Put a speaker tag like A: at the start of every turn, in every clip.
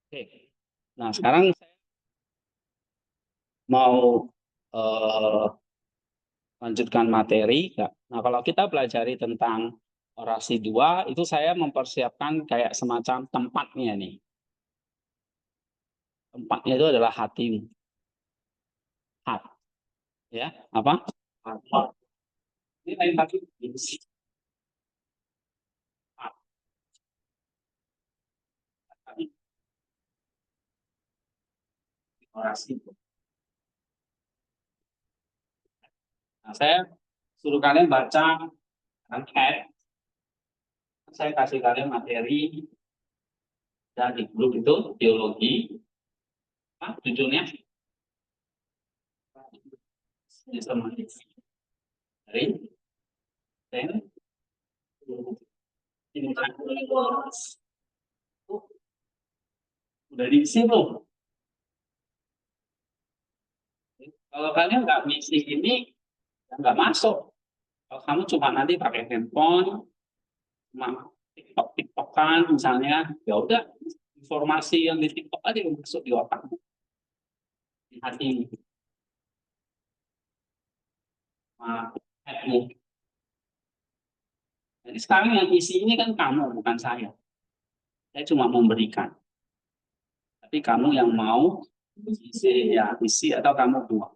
A: Oke. Nah, sekarang saya mau eh, lanjutkan materi. Ya. Nah, kalau kita pelajari tentang orasi dua, itu saya mempersiapkan kayak semacam tempatnya nih. Tempatnya itu adalah hati, hat, ya, apa? Hat. Ini lain lagi. Hat. Orasi. Nah, saya suruh kalian baca kan, hat. Saya kasih kalian materi dan di grup itu biologi. Nah, judulnya sistematik dari ten ini kan udah diisi belum? Kalau kalian nggak ngisi ini, nggak masuk. Kalau kamu cuma nanti pakai handphone, cuma TikTok-TikTokan misalnya, ya udah informasi yang di TikTok aja yang masuk di otak, di hati, hatimu. Jadi sekarang yang isi ini kan kamu, bukan saya. Saya cuma memberikan. Tapi kamu yang mau isi, ya isi atau kamu buang.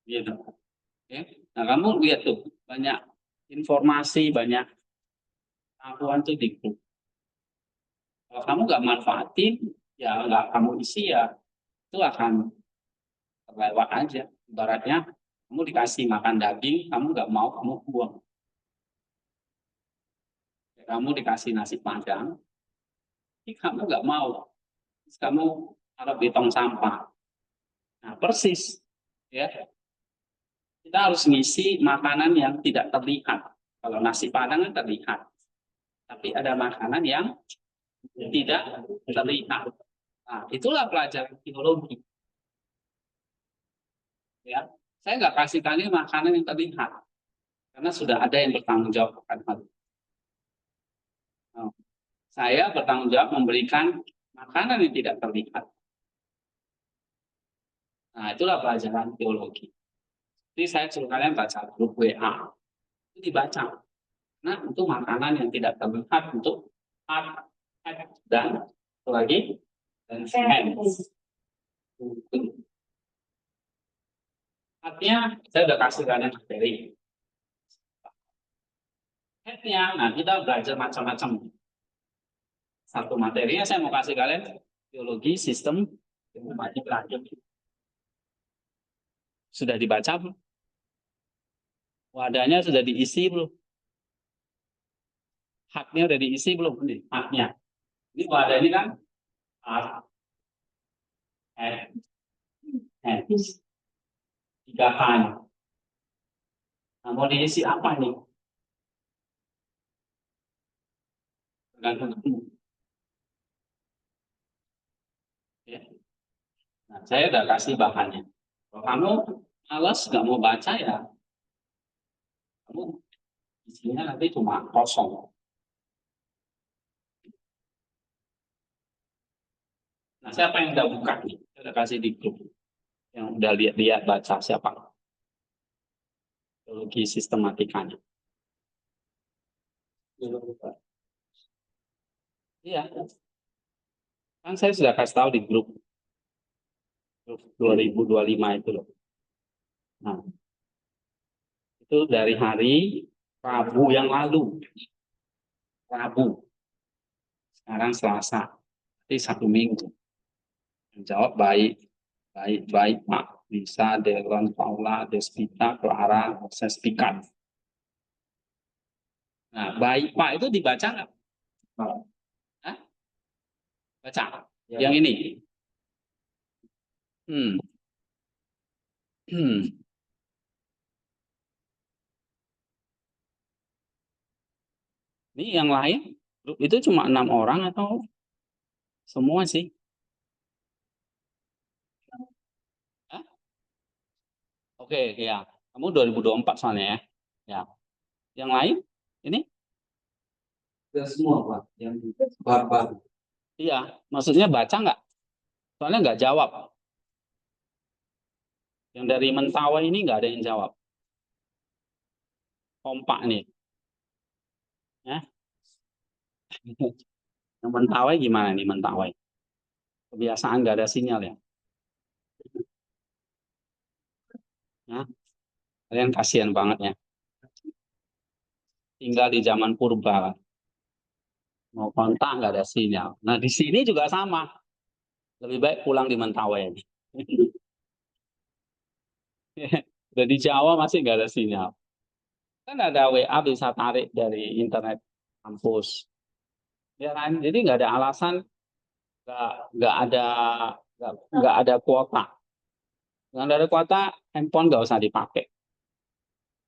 A: Gitu. Oke. Nah, kamu lihat tuh, banyak informasi, banyak pengetahuan tuh di grup. Kalau kamu nggak manfaatin, ya nggak kamu isi ya, itu akan terlewat aja. Ibaratnya kamu dikasih makan daging, kamu nggak mau, kamu buang. Kamu dikasih nasi padang, tapi kamu nggak mau, terus kamu taruh di tong sampah. Nah, persis, ya. Kita harus ngisi makanan yang tidak terlihat. Kalau nasi padang kan terlihat, tapi ada makanan yang tidak terlihat. Nah, itulah pelajaran biologi. Ya, saya nggak kasih kalian makanan yang terlihat, karena sudah ada yang bertanggung jawab akan hal itu. Nah, saya bertanggung jawab memberikan makanan yang tidak terlihat. Nah, itulah pelajaran biologi. Jadi saya suruh kalian baca grup WA. Itu dibaca. Nah, itu makanan yang tidak terlihat untuk heart, head, dan satu lagi, dan hands. Artinya, saya sudah kasih kalian materi. Headnya, nah kita belajar macam-macam. Satu materinya saya mau kasih kalian biologi sistem informasi lanjut. Sudah dibaca belum? Wadahnya sudah diisi belum? Haknya sudah diisi belum? Ini haknya. Ini wadah ini kan hak, head, head. Tiga hanya. Nah, mau diisi apa nih? Tergantung kamu. Ya. Nah, saya udah kasih bahannya. Kalau kamu malas nggak mau baca ya, kamu isinya nanti cuma kosong. Nah, siapa yang udah buka nih? Saya udah kasih di grup. Yang udah lihat-lihat baca siapa? Biologi sistematikanya. Iya, kan saya sudah kasih tahu di grup 2025 itu loh. Nah, itu dari hari Rabu yang lalu. Rabu. Sekarang Selasa. Jadi 1 minggu. Menjawab baik. Baik, baik, Pak. Bisa, Delon, Paula, Despita, Clara, Sespikan. Nah, baik, Pak itu dibaca nggak? Hah? Baca. Yang ini. Hmm. Hmm. Ini yang lain, grup itu cuma 6 orang atau semua sih? Hah? Oke, ya. Kamu 2024 soalnya ya. Ya. Yang lain? Ini?
B: Sudah semua Pak, yang bapak.
A: Iya, maksudnya baca nggak? Soalnya nggak jawab. Yang dari Mentawai ini nggak ada yang jawab. Kompak nih. Ya. Yang Mentawai gimana nih Mentawai? Kebiasaan nggak ada sinyal ya? Ya. Kalian kasihan banget ya. Tinggal di zaman purba. Mau kontak nggak ada sinyal. Nah di sini juga sama. Lebih baik pulang di Mentawai aja. Udah di Jawa masih nggak ada sinyal. Kan ada WA bisa tarik dari internet kampus. Ya kan? Jadi nggak ada alasan, nggak ada nggak ada kuota. Nggak ada kuota, handphone nggak usah dipakai.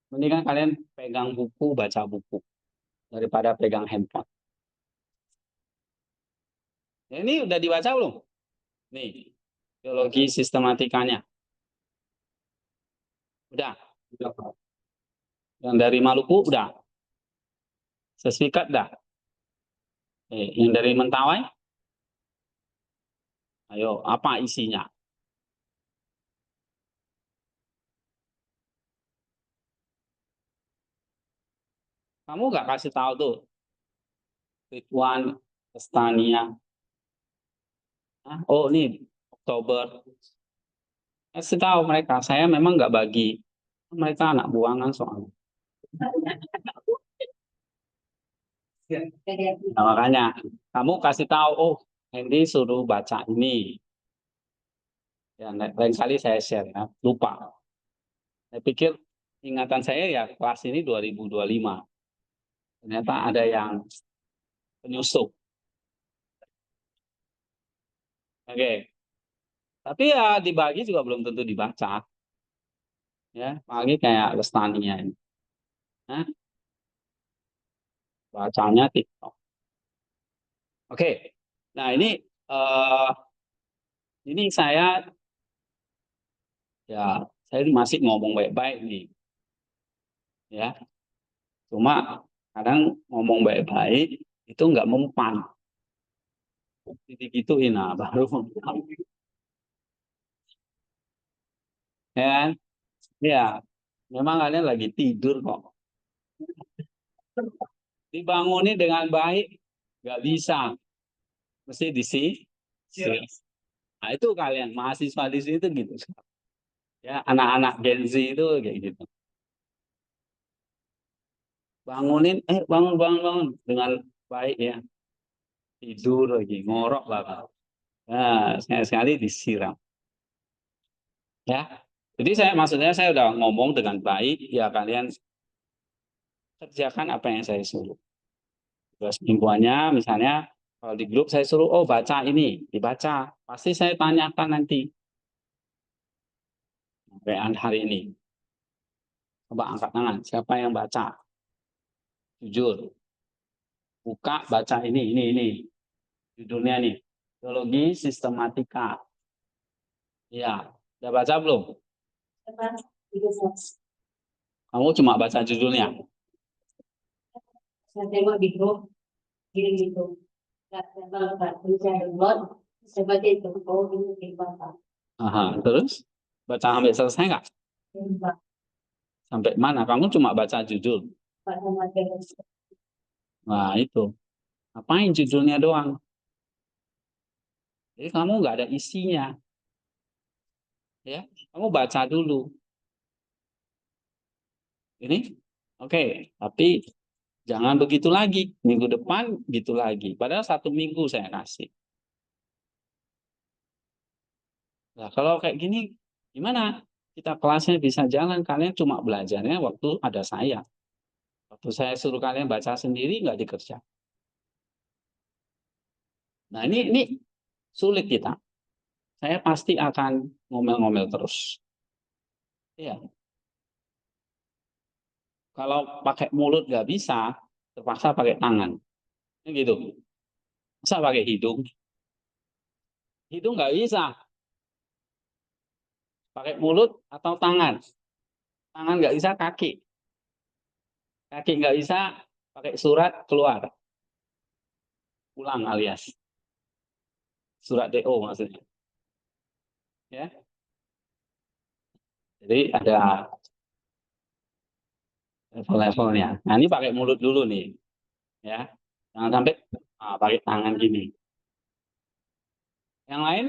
A: Mendingan kalian pegang buku, baca buku daripada pegang handphone. Ya, ini udah dibaca belum? Nih, teologi sistematikanya. Udah. Yang dari Maluku udah. Sertifikat dah. Yang dari Mentawai, ayo apa isinya? Kamu nggak kasih tahu tuh, Ridwan, Estania. Oh ini Oktober. Kasih tahu mereka, saya memang nggak bagi. Mereka anak buangan soalnya. Nah, makanya kamu kasih tahu, oh Hendy suruh baca ini. Ya, lain kali saya share ya, lupa. Saya pikir ingatan saya ya kelas ini 2025. Ternyata ada yang penyusup. Oke, tapi ya dibagi juga belum tentu dibaca. Ya, apalagi kayak Lestania ini. Nah, bacanya TikTok. Oke, nah eh, ini saya masih ngomong baik-baik nih, ya. Cuma kadang ngomong baik-baik itu nggak mempan. Titik gituin, nah baru mempan. Ya kan? Ya, memang kalian lagi tidur kok. Dibangunin dengan baik, nggak bisa. Mesti Nah itu kalian mahasiswa di situ gitu. Ya, anak-anak Gen Z itu kayak gitu. Bangunin, bangun, bangun, bangun dengan baik ya. Tidur lagi, ngorok lah. Nah, sekali-sekali disiram. Ya, jadi maksudnya saya udah ngomong dengan baik, ya kalian kerjakan apa yang saya suruh. Terus mingguannya misalnya kalau di grup saya suruh, oh baca ini, dibaca. Pasti saya tanyakan nanti, sampai hari ini. Coba angkat tangan, siapa yang baca? Jujur. Buka, baca ini. Judulnya nih, teologi sistematika. Ya, udah baca belum? Kamu cuma baca judulnya.
C: Saya tengok di grup, gini gitu. Saya download, saya baca itu. Oh, ini di bapak.
A: Aha, terus baca sampai selesai nggak? Sampai mana? Kamu cuma baca judul. Nah, itu. Apain judulnya doang? Jadi kamu nggak ada isinya. Ya, kamu baca dulu. Ini, oke. Tapi jangan begitu lagi. Minggu depan gitu lagi. Padahal 1 minggu saya kasih. Nah, kalau kayak gini, gimana? Kita kelasnya bisa jalan. Kalian cuma belajarnya waktu ada saya. Waktu saya suruh kalian baca sendiri, nggak dikerja. Nah, ini sulit kita. Saya pasti akan ngomel-ngomel terus. Iya. Kalau pakai mulut nggak bisa, terpaksa pakai tangan. Ini gitu. Masa pakai hidung? Hidung nggak bisa. Pakai mulut atau tangan. Tangan nggak bisa, kaki. Kaki nggak bisa, pakai surat keluar. ulang alias surat DO maksudnya. Ya. Jadi ada level-levelnya. Nah, ini pakai mulut dulu nih. Ya. Jangan sampai pakai tangan gini. Yang lain?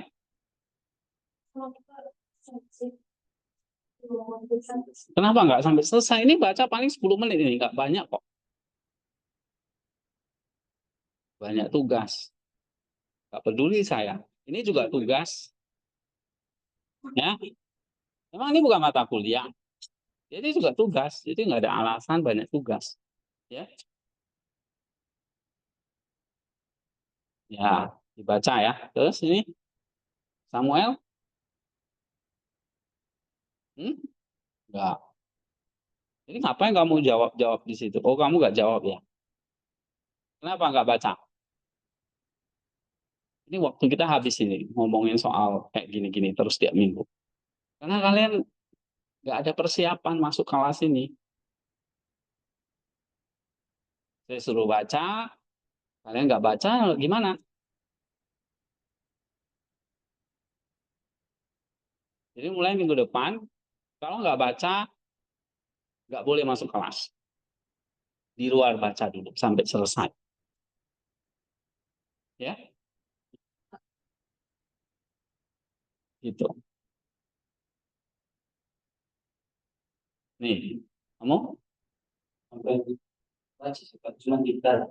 A: Kenapa nggak sampai selesai? Ini baca paling 10 menit ini, nggak banyak kok. Banyak tugas. Nggak peduli saya. Ini juga tugas. Ya. Memang ini bukan mata kuliah. Jadi juga tugas. Jadi nggak ada alasan banyak tugas. Ya. Ya, dibaca ya. Terus ini Samuel? Enggak. Jadi ngapain kamu jawab di situ? Oh, kamu nggak jawab ya? Kenapa nggak baca? Ini waktu kita habis ini ngomongin soal kayak gini-gini terus tiap minggu. Karena kalian nggak ada persiapan masuk kelas ini. Saya suruh baca, kalian nggak baca, gimana? Jadi mulai minggu depan, kalau nggak baca, nggak boleh masuk kelas. Di luar baca dulu sampai selesai. Ya, gitu. Nih, kamu?
B: Sampai baca suka cuma kita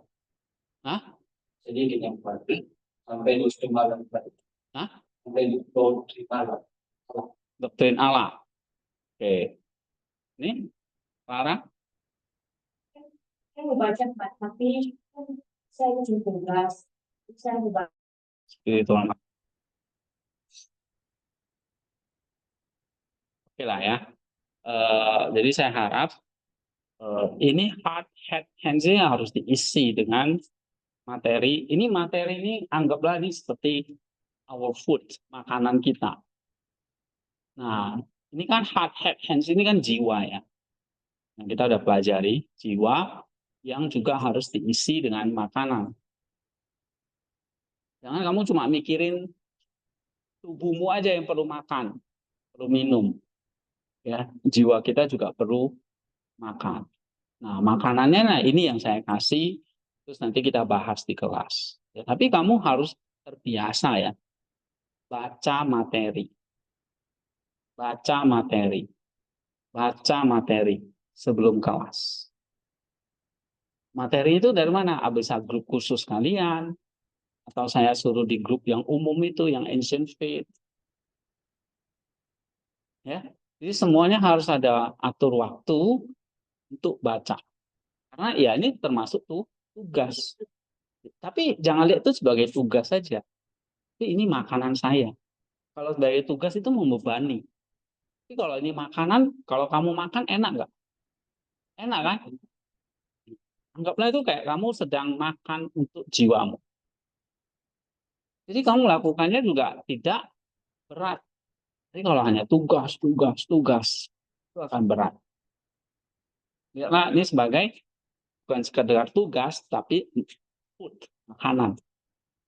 A: Hah?
B: sedikit yang berarti sampai 25 berarti
A: Hah?
B: sampai 25.
A: Doktrin Allah. Oke. Nih, Clara?
C: Saya mau baca Pak, tapi kan saya izin tugas. Saya mau baca.
A: Spiritual. Oke lah ya. Jadi saya harap ini hard head hands-nya harus diisi dengan materi. Ini materi ini anggaplah ini seperti our food, makanan kita. Nah, ini kan hard head hands ini kan jiwa ya. Yang kita udah pelajari jiwa yang juga harus diisi dengan makanan. Jangan kamu cuma mikirin tubuhmu aja yang perlu makan, perlu minum. Ya, jiwa kita juga perlu makan. Nah, makanannya nah ini yang saya kasih, terus nanti kita bahas di kelas. Ya, tapi kamu harus terbiasa ya, baca materi, baca materi, baca materi sebelum kelas. Materi itu dari mana? Bisa grup khusus kalian, atau saya suruh di grup yang umum itu, yang ancient faith. Ya, jadi semuanya harus ada atur waktu untuk baca. Karena ya ini termasuk tuh tugas. Tapi jangan lihat itu sebagai tugas saja. Tapi ini makanan saya. Kalau sebagai tugas itu membebani. Tapi kalau ini makanan, kalau kamu makan enak nggak? Enak kan? Anggaplah itu kayak kamu sedang makan untuk jiwamu. Jadi kamu lakukannya juga tidak berat. Jadi kalau hanya tugas, tugas, tugas, itu akan berat. Karena ini sebagai bukan sekedar tugas, tapi food, makanan,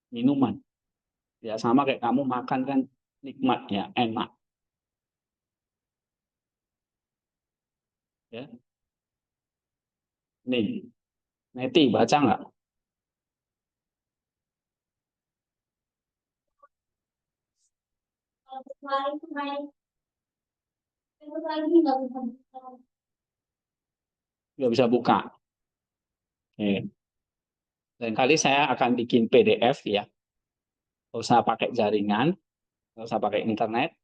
A: minuman. Ya sama kayak kamu makan kan nikmat ya, enak. Ya. Nih, Neti baca nggak?
C: Kalau kemarin kemarin itu lagi nggak bisa buka.
A: Nggak bisa buka. Oke. Lain kali saya akan bikin PDF ya. Nggak usah pakai jaringan, nggak usah pakai internet,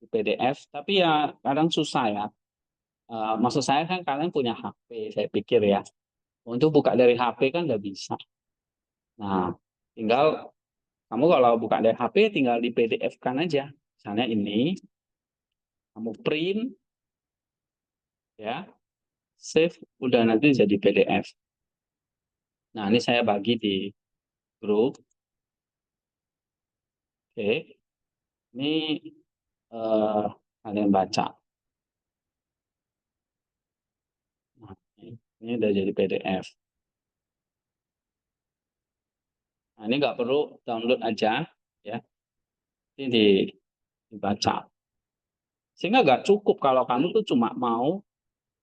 A: di PDF. Tapi ya kadang susah ya. Maksud saya kan kalian punya HP, saya pikir ya. Untuk buka dari HP kan nggak bisa. Nah, tinggal kamu kalau buka dari HP tinggal di PDF kan aja. Misalnya ini, kamu print, ya, save, udah nanti jadi PDF. Nah, ini saya bagi di grup. Oke, ini kalian baca. Nah, ini udah jadi PDF. Nah, ini nggak perlu download aja, ya. Ini dibaca. Sehingga nggak cukup kalau kamu tuh cuma mau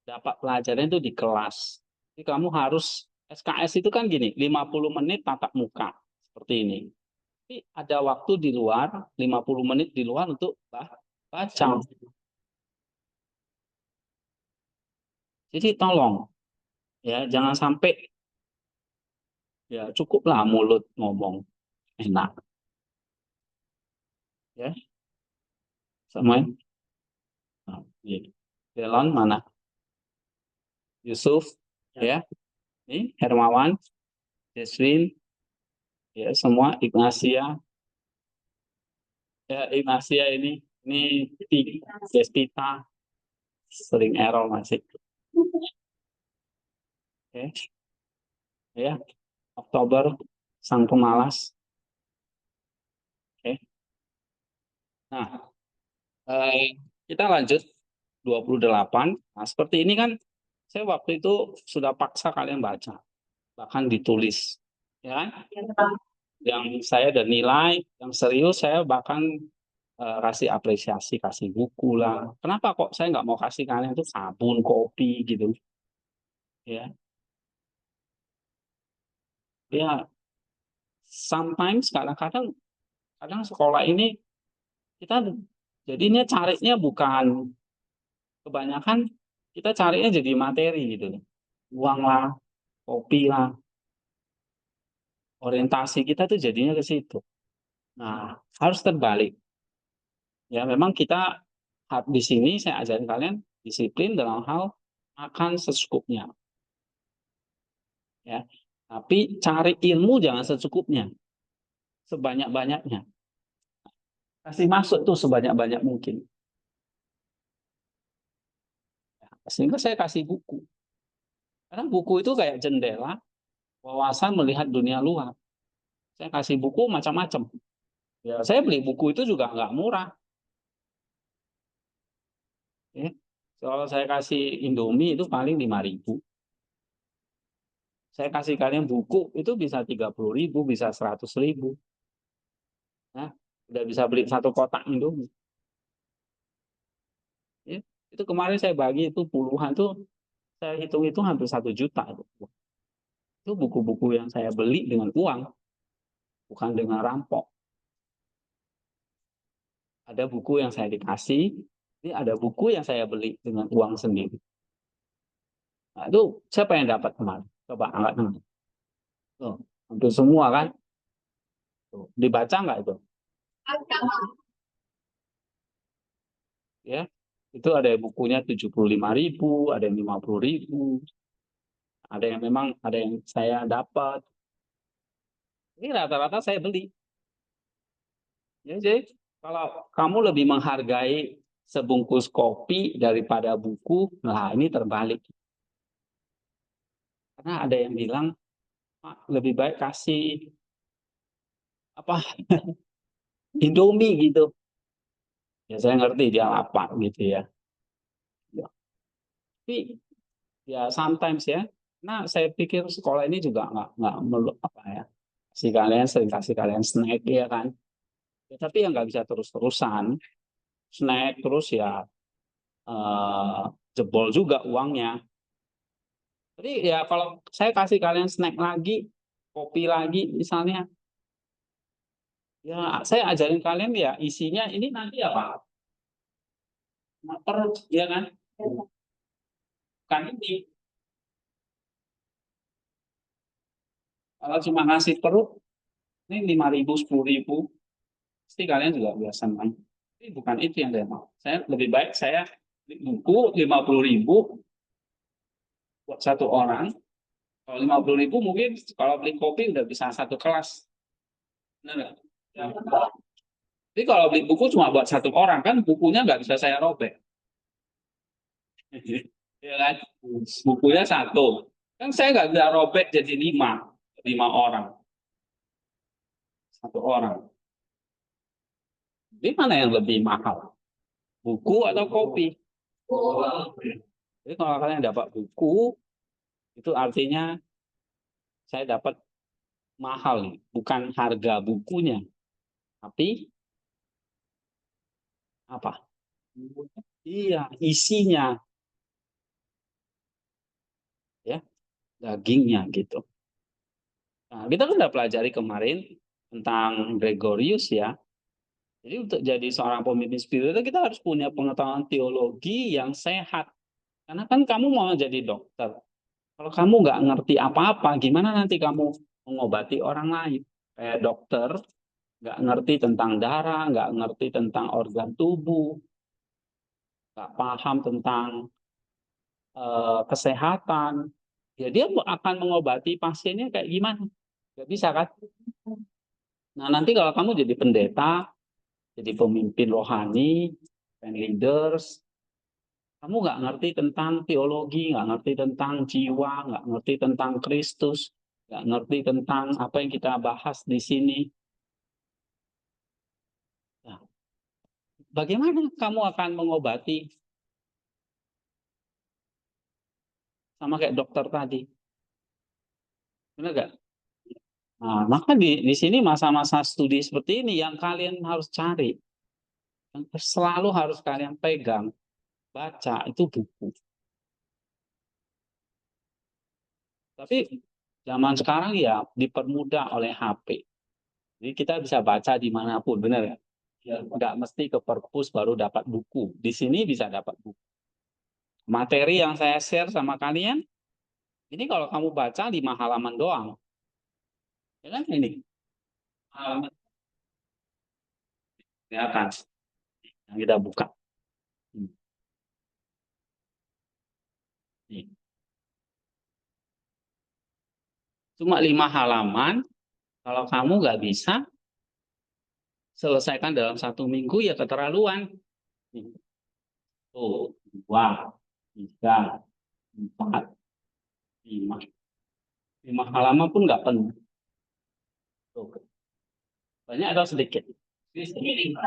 A: dapat pelajaran itu di kelas. Jadi kamu harus SKS itu kan gini, 50 menit tatap muka seperti ini. Tapi ada waktu di luar, 50 menit di luar untuk baca. Jadi tolong ya jangan sampai ya cukuplah mulut ngomong enak ya semuanya. Nah, ini. Delon mana? Yusuf ya, ini Hermawan, Deswin ya semua Ignasia ya Ignasia ini Despita sering error masih oke ya Oktober sang pemalas oke. Nah kita lanjut 28. Nah seperti ini kan saya waktu itu sudah paksa kalian baca bahkan ditulis ya kan yang saya ada nilai yang serius saya bahkan kasih apresiasi kasih buku lah kenapa kok saya nggak mau kasih kalian tuh sabun kopi gitu ya ya sometimes kadang-kadang kadang sekolah ini kita jadinya carinya bukan kebanyakan kita carinya jadi materi gitu uang lah kopi lah orientasi kita tuh jadinya ke situ nah harus terbalik ya memang kita di sini saya ajarin kalian disiplin dalam hal makan secukupnya ya tapi cari ilmu jangan secukupnya sebanyak-banyaknya kasih masuk tuh sebanyak-banyak mungkin sehingga saya kasih buku karena buku itu kayak jendela wawasan melihat dunia luar saya kasih buku macam-macam ya saya beli buku itu juga nggak murah ya. Kalau saya kasih Indomie itu paling 5.000 saya kasih kalian buku itu bisa 30.000 bisa 100.000 nah udah bisa beli satu kotak Indomie ya. Itu kemarin saya bagi itu puluhan tuh saya hitung itu hampir 1 juta itu buku-buku yang saya beli dengan uang bukan dengan rampok ada buku yang saya dikasih ini ada buku yang saya beli dengan uang sendiri nah, itu siapa yang dapat kemarin coba angkat tangan tuh hampir semua kan tuh, dibaca nggak itu ya itu ada yang bukunya 75.000 ada yang 50.000 ada yang memang ada yang saya dapat ini rata-rata saya beli ya jadi kalau kamu lebih menghargai sebungkus kopi daripada buku nah ini terbalik karena ada yang bilang "Pak, lebih baik kasih apa Indomie gitu ya saya ngerti dia lapar gitu ya ya. Tapi ya sometimes ya nah saya pikir sekolah ini juga nggak melulu apa ya kasih kalian sering kasih kalian snack ya kan ya, tapi yang nggak bisa terus-terusan snack terus ya eh, jebol juga uangnya jadi ya kalau saya kasih kalian snack lagi kopi lagi misalnya ya saya ajarin kalian ya isinya ini nanti apa perut ya kan kan ini kalau cuma ngasih perut ini 5.000 10.000 pasti kalian juga biasa main tapi bukan itu yang saya mau saya lebih baik saya beli buku 50.000 buat satu orang kalau 50.000 mungkin kalau beli kopi udah bisa satu kelas benar nggak? Ya. Jadi kalau beli buku cuma buat satu orang kan bukunya nggak bisa saya robek ya kan bukunya satu kan saya nggak bisa robek jadi lima orang satu orang ini mana yang lebih mahal buku atau kopi jadi kalau kalian dapat buku itu artinya saya dapat mahal nih, bukan harga bukunya, tapi apa? Iya, isinya, ya, dagingnya gitu. Nah, kita kan udah pelajari kemarin tentang Gregorius ya. Jadi untuk jadi seorang pemimpin spiritual kita harus punya pengetahuan teologi yang sehat. Karena kan kamu mau jadi dokter. Kalau kamu nggak ngerti apa-apa, gimana nanti kamu mengobati orang lain? Kayak dokter, nggak ngerti tentang darah, nggak ngerti tentang organ tubuh, nggak paham tentang kesehatan. Ya dia akan mengobati pasiennya kayak gimana? Nggak bisa kan? Nah nanti kalau kamu jadi pendeta, jadi pemimpin rohani, dan leaders, kamu nggak ngerti tentang teologi, nggak ngerti tentang jiwa, nggak ngerti tentang Kristus, nggak ngerti tentang apa yang kita bahas di sini. Nah, bagaimana kamu akan mengobati sama kayak dokter tadi? Benar nggak? Nah, maka di sini masa-masa studi seperti ini yang kalian harus cari, yang selalu harus kalian pegang, baca itu buku. Tapi zaman sekarang ya dipermudah oleh HP. Jadi kita bisa baca dimanapun, benar ya? Ya, nggak mesti ke perpus baru dapat buku. Di sini bisa dapat buku. Materi yang saya share sama kalian, ini kalau kamu baca 5 halaman doang. Ya kan ini? Halaman kelihatan yang kita buka. Nih. Cuma 5 halaman, kalau kamu nggak bisa selesaikan dalam 1 minggu, ya keterlaluan. Nih. Tuh, 2, 3, 4, 5. 5 halaman pun nggak penuh. Tuh. Banyak atau sedikit? Sedikit.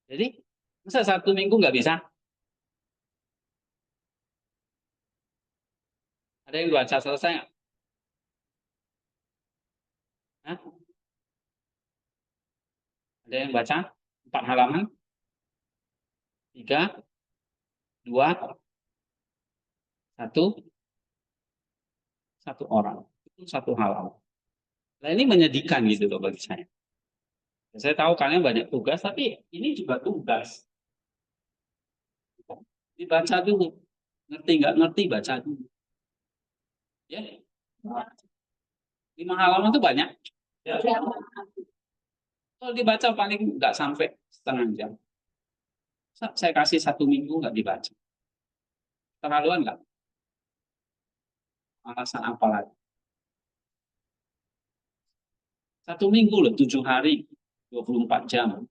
A: Jadi, masa 1 minggu nggak bisa? Ada yang baca selesai nggak? Hah? Ada yang baca 4 halaman? 3, 2, 1, 1 orang. Itu 1 halaman. Nah ini menyedihkan gitu loh bagi saya. Saya tahu kalian banyak tugas, tapi ini juga tugas. Dibaca dulu. Ngerti nggak ngerti, baca dulu. Ya, 5 halaman itu banyak. Ya. Kalau dibaca paling nggak sampai setengah jam. Saya kasih 1 minggu nggak dibaca. Terlaluan nggak? Alasan apa lagi? 1 minggu loh, 7 hari, 24 jam.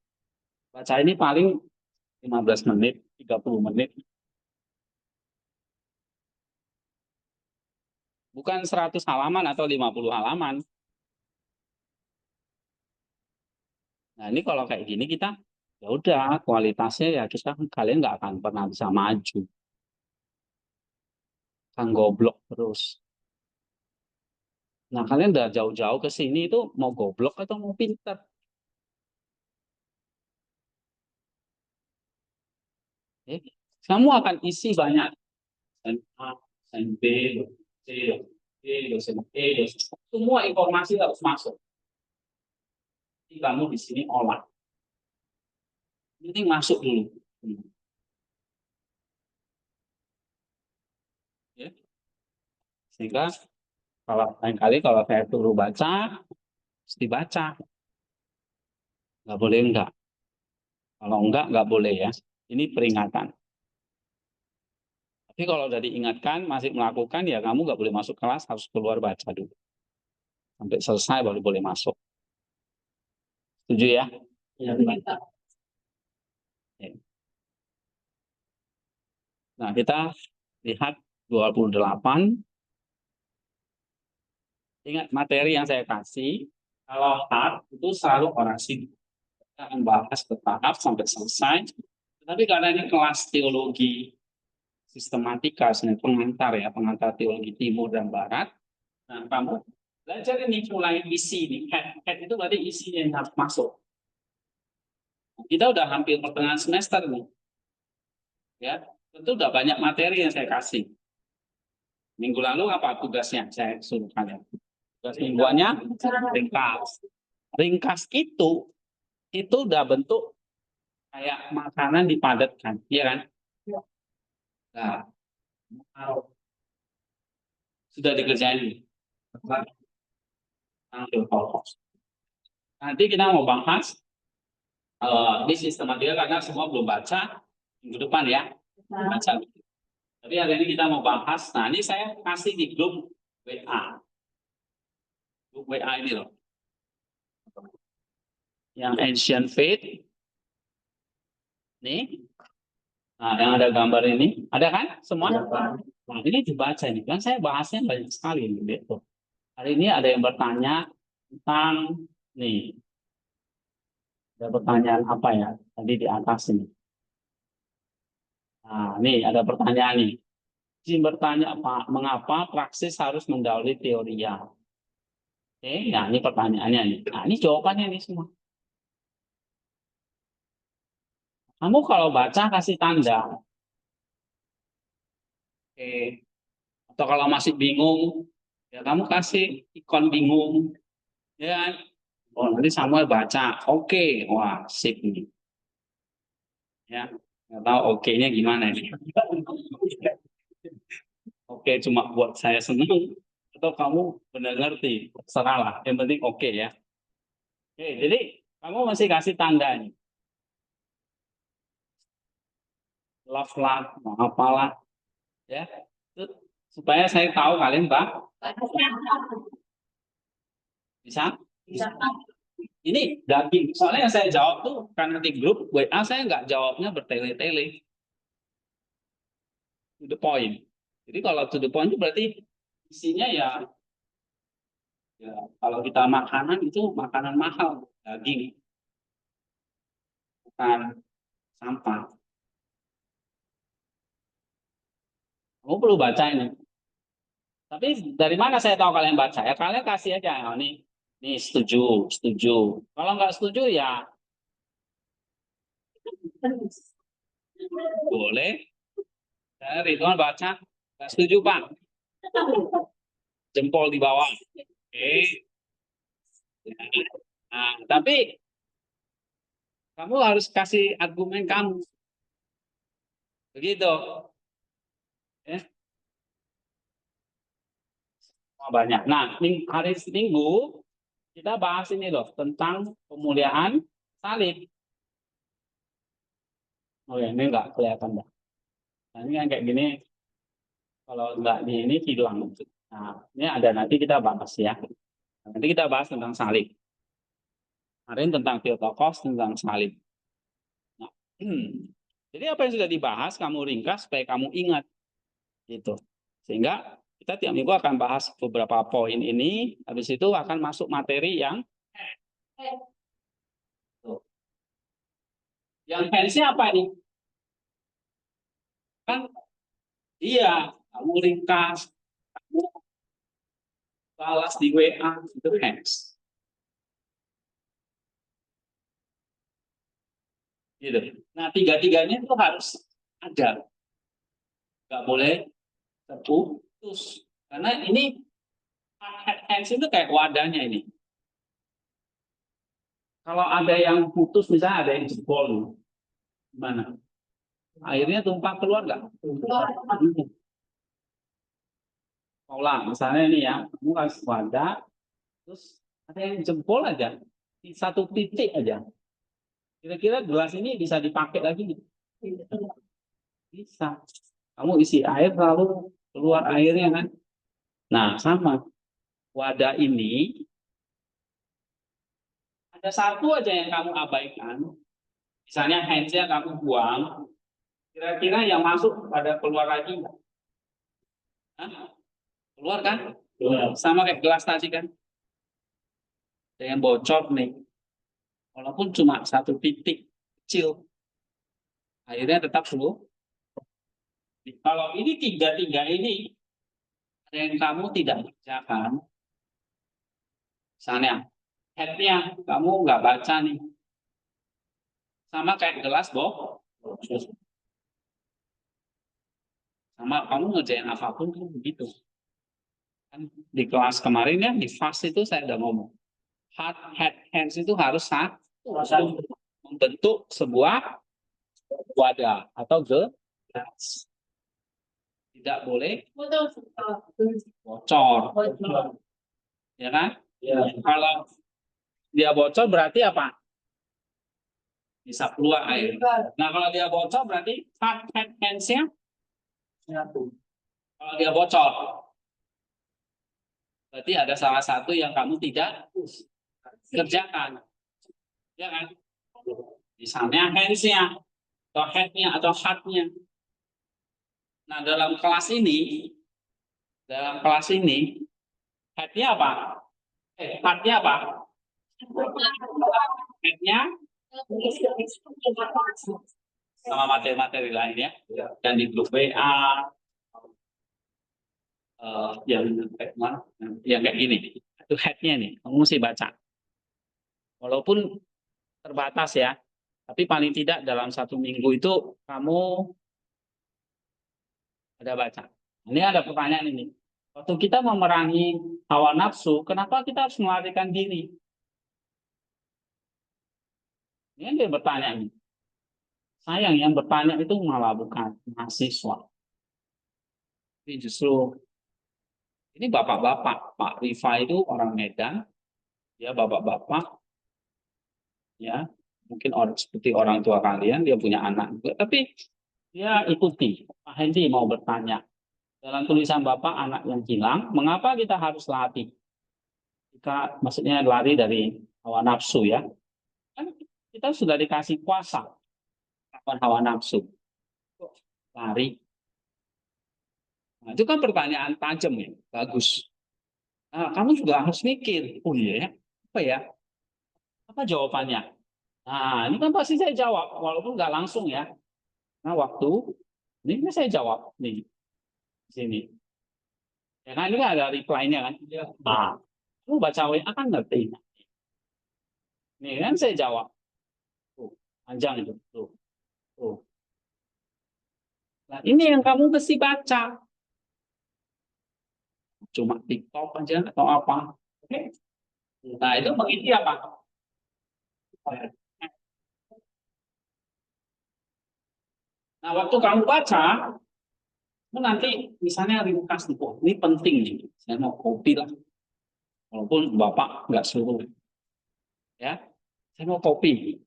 A: Baca ini paling 15 menit, 30 menit. Bukan 100 halaman atau 50 halaman. Nah ini kalau kayak gini kita, ya udah kualitasnya ya kita kalian nggak akan pernah bisa maju. Kan goblok terus. Nah kalian udah jauh-jauh ke sini itu mau goblok atau mau pinter? Eh, kamu akan isi banyak. Dosen A, dosen B, dosen C, dosen E, dosen E, dosen. Semua informasi harus masuk. Jadi kamu di sini olah. Ini masuk dulu. Ya. Sehingga kalau lain kali kalau saya suruh baca, mesti baca. Nggak boleh enggak. Kalau enggak, nggak boleh ya. Ini peringatan. Tapi kalau udah diingatkan, masih melakukan, ya kamu nggak boleh masuk kelas, harus keluar baca dulu. Sampai selesai baru boleh masuk. Setuju ya? Ya. Nah, kita lihat 28. Ingat materi yang saya kasih, kalau hard itu selalu orasi. Kita akan bahas bertahap sampai selesai. Tapi karena ini kelas teologi sistematika, pengantar ya, pengantar teologi timur dan barat. Nah, kamu Belajar ini mulai isi nih. Head itu berarti isinya yang harus masuk. Kita udah hampir pertengahan semester nih. Ya, tentu udah banyak materi yang saya kasih. Minggu lalu apa tugasnya? Saya suruh kalian. Tugas mingguannya ringkas. Ringkas itu udah bentuk kayak makanan dipadatkan, iya kan? Nah, kalau sudah dikerjain. Nanti kita mau bahas di sistematika karena semua belum baca minggu depan ya. Baca. Tapi hari ini kita mau bahas. Nah, ini saya kasih di grup WA. Grup WA ini loh. Yang ancient faith. Nih. Nah, yang ada gambar ini. Ada kan semua? Nah, ini dibaca ini. Kan saya bahasnya banyak sekali gitu. Hari ini ada yang bertanya tentang nih. Ada pertanyaan apa ya? Tadi di atas ini. Nah, nih ada pertanyaan nih. Jim bertanya, Pak, mengapa praksis harus mendahului teoria? Oke, nah ini pertanyaannya nih. Nah, ini jawabannya nih semua. Kamu kalau baca kasih tanda. Oke. Atau kalau masih bingung, ya kamu kasih ikon bingung. Ya kan? Oh, nanti Samuel baca. Oke, wah, sip nih. Ya, nggak tahu oke-nya gimana ini. Oke, cuma buat saya senang atau kamu benar ngerti, serah lah. Yang penting oke ya. Oke, jadi kamu masih kasih tanda nih. Love lah, mau apalah, ya. Itu supaya saya tahu kalian bisa.
C: Bisa.
A: Ini daging. Soalnya yang saya jawab tuh karena di grup WA saya nggak jawabnya bertele-tele. To the point. Jadi kalau to the point itu berarti isinya ya kalau kita makanan itu makanan mahal, daging, bukan sampah. Kamu perlu baca ini. Tapi dari mana saya tahu kalian baca? Ya kalian kasih aja. Oh, nih setuju, setuju. Kalau nggak setuju ya boleh. Ridwan baca. Nggak setuju Pak. Jempol di bawah. Oke. Nah, tapi kamu harus kasih argumen kamu. Begitu. Ya. Oh, banyak. Nah, hari Minggu kita bahas ini loh tentang pemuliaan salib. Oh ya, ini nggak kelihatan dah. Nah, ini kan kayak gini. Kalau nggak di ini hilang. Nah, ini ada nanti kita bahas ya. Nanti kita bahas tentang salib. Kemarin tentang Theotokos, tentang salib. Nah, jadi apa yang sudah dibahas, kamu ringkas supaya kamu ingat. Gitu. Sehingga kita tiap minggu akan bahas beberapa poin ini. Habis itu akan masuk materi yang hands-nya apa nih? Kan iya, kamu ringkas, kamu balas di WA, itu hands. Gitu. Nah, tiga-tiganya itu harus ada. Nggak boleh terputus. Karena ini hands itu kayak wadahnya ini. Kalau ada yang putus, misalnya ada yang jebol, gimana? Airnya tumpah keluar nggak? Pola, misalnya ini ya, kamu kasih wadah, terus ada yang jempol aja, di satu titik aja. Kira-kira gelas ini bisa dipakai lagi? Bisa. Kamu isi air lalu keluar airnya kan? Nah, sama. Wadah ini ada satu aja yang kamu abaikan. Misalnya handsnya kamu buang, kira-kira yang masuk pada keluar lagi nggak? Keluar kan? Keluar. Sama kayak gelas tadi kan? Ada yang bocor nih. Walaupun cuma satu titik kecil, akhirnya tetap flu. Kalau ini tiga-tiga ini, ada yang kamu tidak kerjakan, Misalnya, headnya kamu nggak baca nih. Sama kayak gelas bocor. Sama kamu ngerjain apapun kan begitu. Kan di kelas kemarin ya, di fast itu saya udah ngomong. Head, hands itu harus satu membentuk sebuah wadah atau gelas. Tidak boleh bocor. Ya kan?
B: Ya.
A: Kalau dia bocor berarti apa? Bisa keluar air. Nah, kalau dia bocor berarti head hands-nya
B: Satu.
A: kalau dia bocor. Berarti ada salah satu yang kamu tidak kerjakan. Ya kan? Misalnya hands-nya, atau head-nya, atau heart-nya. Nah, dalam kelas ini, head-nya apa? Heart-nya apa? Head-nya sama materi-materi lainnya. Dan di grup WA, yang kayak gini. Itu head-nya nih, kamu mesti baca. Walaupun terbatas ya, tapi paling tidak dalam 1 minggu itu kamu ada baca. Ini ada pertanyaan ini. Waktu kita memerangi hawa nafsu, kenapa kita harus melarikan diri? Ini yang dia bertanya ini. Sayang yang bertanya itu malah bukan mahasiswa. Ini justru ini bapak-bapak. Pak Rifa itu orang Medan, ya bapak-bapak, ya mungkin seperti orang tua kalian, dia punya anak juga, tapi dia ikuti. Pak Hendi mau bertanya, dalam tulisan Bapak anak yang hilang, mengapa kita harus latih? Kita maksudnya lari dari hawa nafsu ya. Kan kita sudah dikasih kuasa lawan hawa nafsu. Lari. Nah, itu kan pertanyaan tajam ya, bagus. Nah, kamu juga harus mikir, oh iya ya, apa ya? Apa jawabannya? Nah, ini kan pasti saya jawab, walaupun nggak langsung ya. Nah, ini saya jawab nih di sini. Ya kan ini kan ada reply-nya kan. Nah, kamu baca WA kan ngerti. Nih kan saya jawab. Tuh, panjang itu. Tuh. Tuh. Nah, ini yang kamu mesti baca. Cuma TikTok aja atau apa. Oke. Nah, itu mengisi apa? Nah, waktu kamu baca, nanti misalnya ringkas nih, oh, ini penting nih. Saya mau copy lah. Walaupun Bapak nggak suruh. Ya, saya mau copy.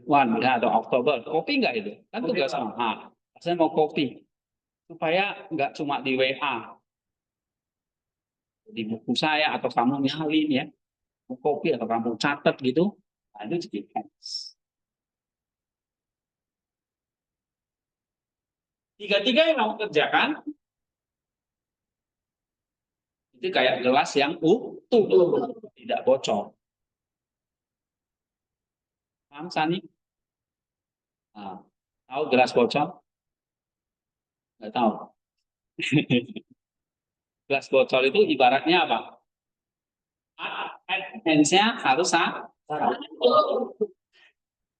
A: One ya, atau Oktober. Copy nggak itu? Kan tugas sama. Nah, saya mau copy. Supaya nggak cuma di WA. Di buku saya atau kamu nyalin ya. Mau copy atau kamu catat gitu. Nah, itu jadi hands. Tiga-tiga yang kamu kerjakan itu kayak gelas yang utuh, tidak bocor. Paham Sani? Nah, tahu gelas bocor? Nggak tahu. Gelas bocor itu ibaratnya apa? Hands-nya harus sama.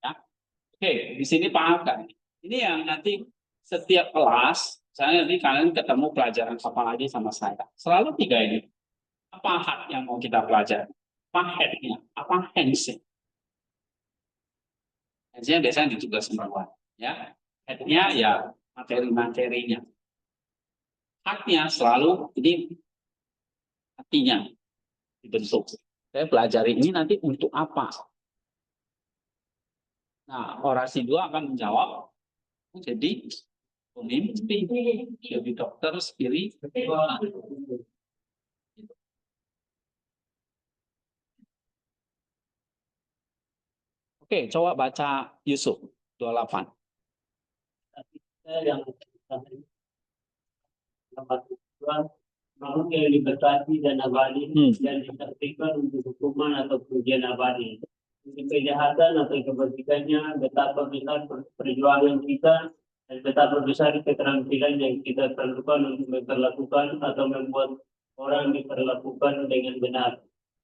A: Ya. Oke, di sini paham kan? Ini yang nanti setiap kelas, misalnya nanti kalian ketemu pelajaran apa lagi sama saya. Selalu tiga ini. Apa hak yang mau kita pelajari? Apa head-nya? Apa hands-nya? Hands-nya biasanya di tugas semua. Ya. Head-nya ya materi-materinya. Haknya selalu ini hatinya dibentuk. Saya pelajari ini nanti untuk apa? Nah, orasi 2 akan menjawab jadi pemimpin, jadi dokter spiritual. Oke, coba baca Yusuf 28.
B: Yang Tuhan makhluk yang diberkati dan abadi dan disaksikan untuk hukuman atau pujian abadi. Untuk kejahatan atau kebajikannya, betapa besar perjuangan kita dan betapa besar keterampilan yang kita perlukan untuk memperlakukan atau membuat orang diperlakukan dengan benar.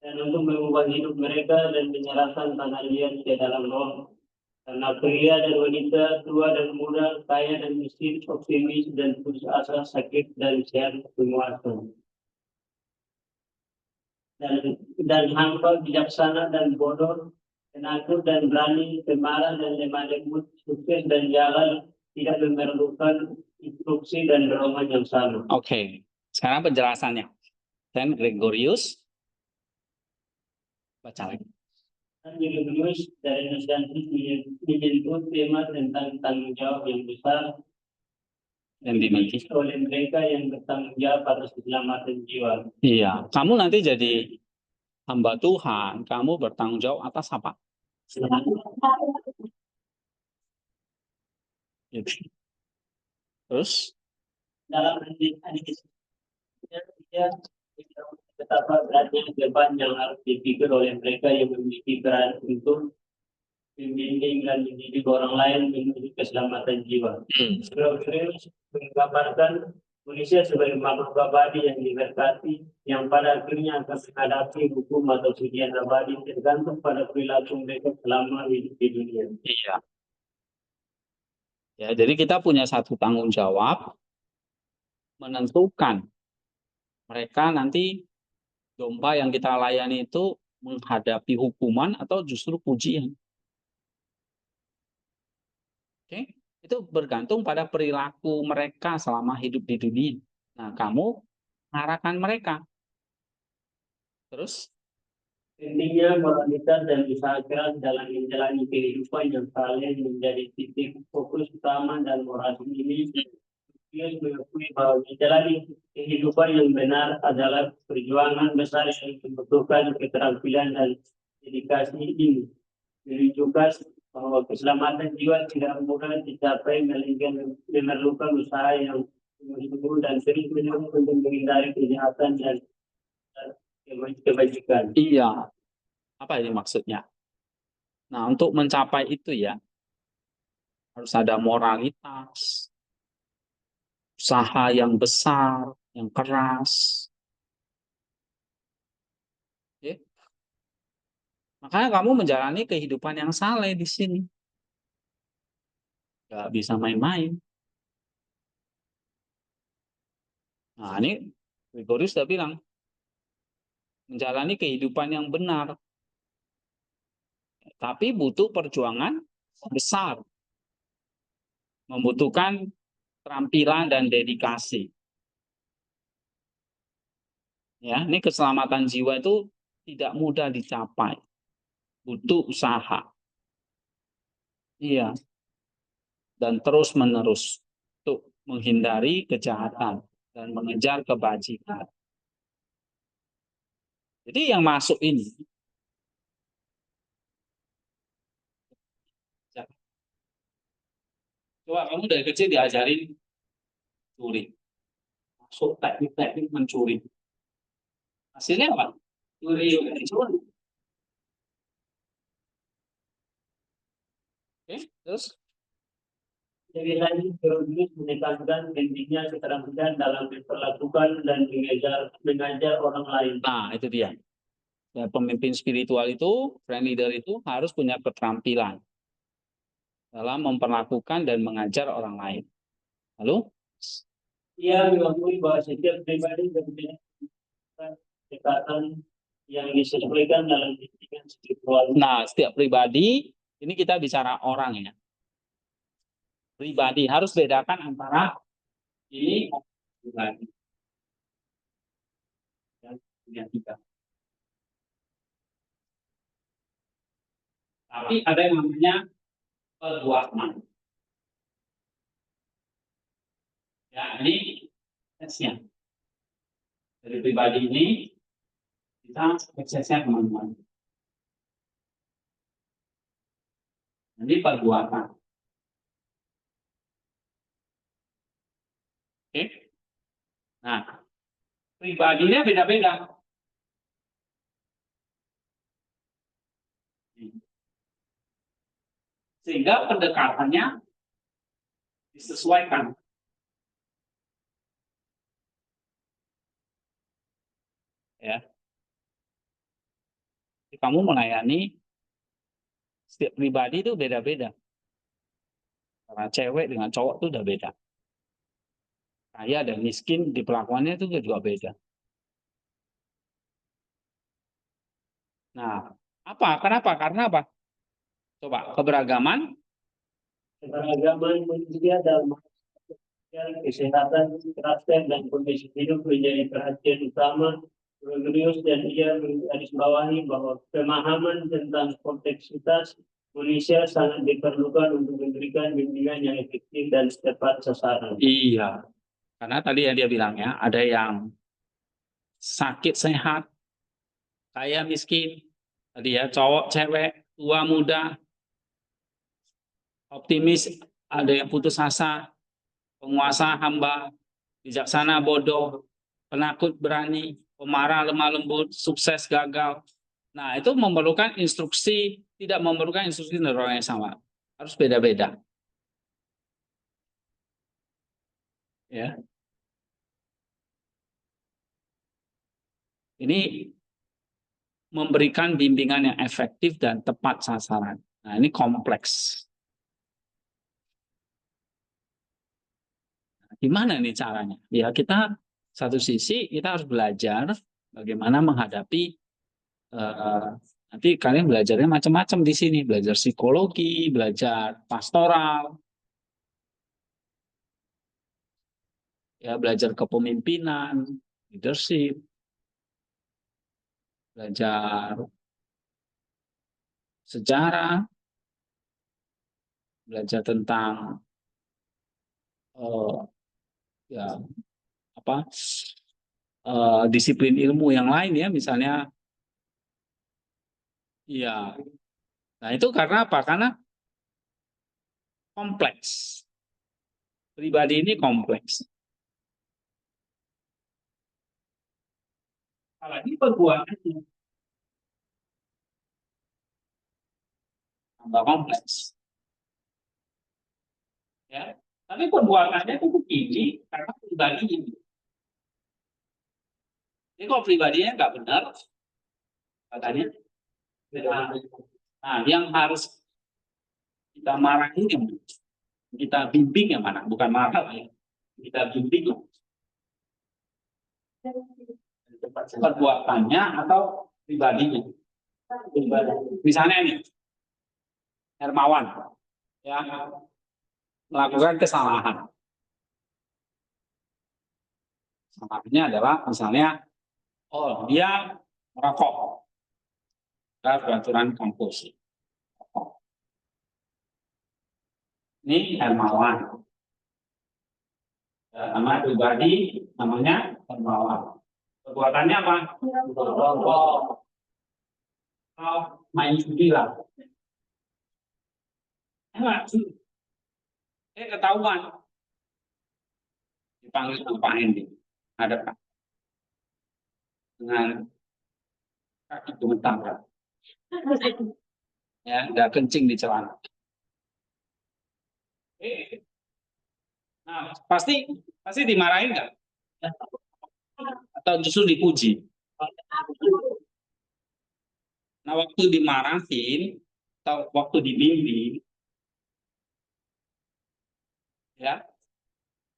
B: dan untuk mengubah hidup mereka dan menyerahkan tanah liat ke dalam roh. Karena pria dan wanita, tua dan muda, kaya dan miskin, optimis dan putus asa, sakit dan sehat semua. Dan hamba bijaksana dan bodoh, penakut dan berani, pemarah dan lemah lembut, sukses dan jalan, tidak memerlukan instruksi dan dorongan yang sama.
A: Oke, sekarang penjelasannya. Dan Gregorius baca lagi.
B: Dan Julius dari Nusantis menyentuh tema tentang tanggung jawab yang besar
A: Dan dimiliki.
B: oleh mereka yang bertanggung jawab atas keselamatan jiwa.
A: Iya, kamu nanti jadi hamba Tuhan, kamu bertanggung jawab atas apa? Gitu. Terus,
B: Dalam hadis dia betapa beratnya beban yang harus dipikul oleh mereka yang memiliki peran untuk membimbing dan mendidik orang lain menuju keselamatan jiwa. Gregorius menggambarkan manusia sebagai makhluk abadi yang diberkati, yang pada akhirnya akan menghadapi hukum atau ujian abadi tergantung pada perilaku mereka selama hidup di dunia.
A: iya. Ya, jadi kita punya satu tanggung jawab menentukan mereka nanti domba yang kita layani itu menghadapi hukuman atau justru pujian. Oke, itu bergantung pada perilaku mereka selama hidup di dunia. Nah, kamu mengarahkan mereka. Terus,
B: Pentingnya moralitas dan usaha keras dalam menjalani kehidupan yang saleh menjadi titik fokus utama dan moral ini. Dia mengakui bahwa menjalani kehidupan yang benar adalah perjuangan besar yang membutuhkan keterampilan dan dedikasi ini. Menunjukkan bahwa keselamatan jiwa tidak mudah dicapai melainkan memerlukan usaha yang sungguh-sungguh dan terus-menerus untuk menghindari kejahatan dan kebajikan.
A: iya, apa ini maksudnya? Nah, untuk mencapai itu ya, harus ada moralitas, usaha yang besar, yang keras. Oke? Makanya kamu menjalani kehidupan yang saleh di sini. Gak bisa main-main. Nah, ini Gregorius sudah bilang, menjalani kehidupan yang benar. Tapi butuh perjuangan besar. Membutuhkan keterampilan dan dedikasi. Ya, ini keselamatan jiwa itu tidak mudah dicapai. Butuh usaha. Iya. Dan terus-menerus untuk menghindari kejahatan dan mengejar kebajikan. Jadi yang masuk ini coba kamu dari kecil diajarin curi. Masuk teknik-teknik mencuri. Hasilnya apa? Curi. Oke, terus
B: Jadi lagi Gregorius menekankan pentingnya keterampilan dalam memperlakukan dan mengajar orang lain.
A: nah itu dia. Ya, pemimpin spiritual itu, friend leader itu harus punya keterampilan dalam memperlakukan dan mengajar orang lain. Lalu,
B: Ia mengakui bahwa setiap pribadi berbeda pendekatan yang disesuaikan dalam pendidikan spiritual.
A: nah setiap pribadi, ini kita bicara orang ya. Pribadi harus bedakan antara ini pribadi dan punya kita. Tapi ada yang namanya perbuatan. Ya, ini tesnya. Dari pribadi ini kita aksesnya kemana-mana. Ini perbuatan. Oke. Nah, pribadinya beda-beda. Sehingga pendekatannya disesuaikan. Ya. Kamu melayani setiap pribadi itu beda-beda. Karena cewek dengan cowok itu udah beda. Kaya dan miskin di perlakuannya itu juga beda. Nah, Kenapa? Karena apa? Coba keberagaman.
B: Keberagaman manusia dalam kesehatan, karakter, dan kondisi hidup menjadi perhatian utama Gregorius, dan ia menggarisbawahi bahwa pemahaman tentang kompleksitas manusia sangat diperlukan untuk memberikan bimbingan yang efektif dan tepat sasaran.
A: Iya, karena tadi yang dia bilang ya, ada yang sakit sehat, kaya miskin, tadi ya cowok cewek, tua muda, optimis, ada yang putus asa, penguasa hamba, bijaksana bodoh, penakut berani, pemarah lemah lembut, sukses gagal. Nah, itu memerlukan instruksi, tidak memerlukan instruksi dari orang yang sama. Harus beda-beda. Ya. Ini memberikan bimbingan yang efektif dan tepat sasaran. Nah, ini kompleks. Gimana nih caranya? Ya, kita satu sisi kita harus belajar bagaimana menghadapi nanti kalian belajarnya macam-macam di sini, belajar psikologi, belajar pastoral, ya belajar kepemimpinan, leadership, belajar sejarah, belajar tentang ya apa disiplin ilmu yang lain ya, misalnya ya. Nah, itu karena apa? Karena kompleks. Pribadi ini kompleks. Kalau ini perbuatannya tambah kompleks. Ya. Tapi perbuatannya itu begini karena pribadi ini. Jadi kalau pribadinya nggak benar, katanya, nah yang harus kita marahin yang mana? Kita bimbing yang mana? Bukan marah ya. Kita bimbing loh. Perbuatannya atau pribadinya. Misalnya ini, Hermawan ya melakukan kesalahan. Kesalahannya adalah misalnya, dia merokok. Peraturan kampus. Ini Hermawan. Nama pribadi namanya Hermawan. Perbuatannya apa? Merokok. Main judi lah. Ketahuan. Dipanggil sama Pak Hendi. Ada Pak. Dengan kaki gemetar. Ya, udah kencing di celana. Nah, pasti dimarahin nggak? Atau justru dipuji? Nah, waktu dimarahin atau waktu dibimbing, ya,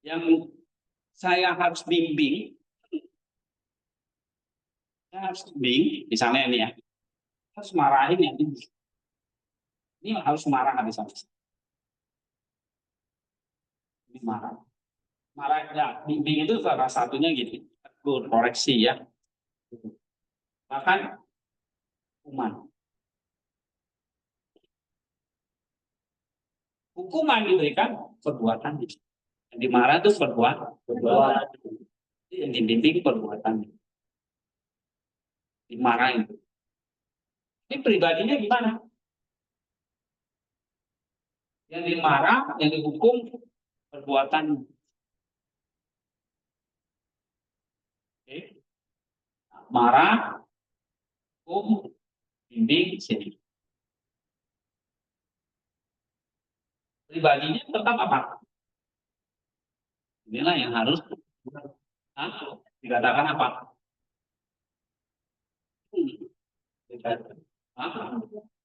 A: yang saya harus bimbing, misalnya ini ya, harus marahin yang ini harus marah habis-habis. Ini marah. Ya, bimbing itu salah satunya gini, tegur, koreksi ya. Bahkan hukuman. Hukuman diberikan perbuatan. Yang dimarah itu perbuatan. Yang dibimbing perbuatan. Dimarahin. Ini pribadinya gimana? Yang dimarah, yang dihukum perbuatan. Oke. Marah, hukum, bimbing, sini. Pribadinya tetap apa? Inilah yang harus dikatakan apa?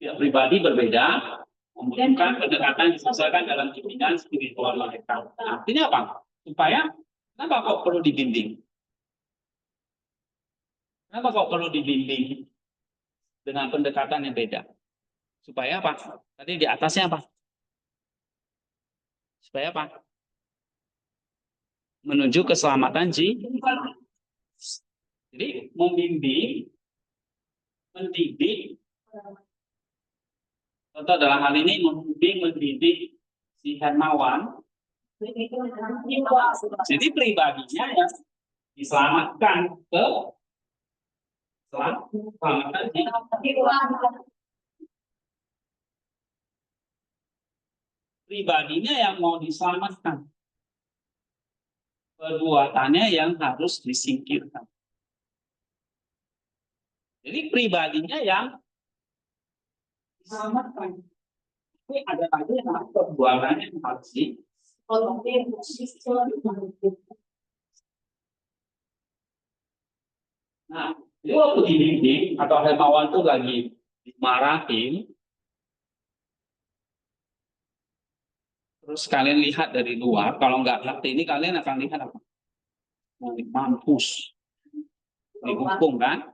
A: Ya, pribadi berbeda, membutuhkan pendekatan yang disesuaikan dalam bidang spiritual mereka. Nah, artinya apa? Supaya, kenapa kok perlu dibimbing? Kenapa kok perlu dibimbing dengan pendekatan yang beda? Supaya apa? Tadi di atasnya apa? Supaya apa? Menuju keselamatan jiwa. Jadi membimbing, mendidik, contoh dalam hal ini membimbing, mendidik si Hermawan. Jadi pribadinya yang diselamatkan ke keselamatan jiwa. Pribadinya yang mau diselamatkan. Perbuatannya yang harus disingkirkan. Jadi pribadinya yang diselamatkan. Tapi ada lagi yang perbuatannya yang harus Nah, itu waktu dibimbing atau Hermawan itu lagi dimarahin, terus kalian lihat dari luar, kalau nggak ngerti ini kalian akan lihat apa? Mampus, dihukum kan?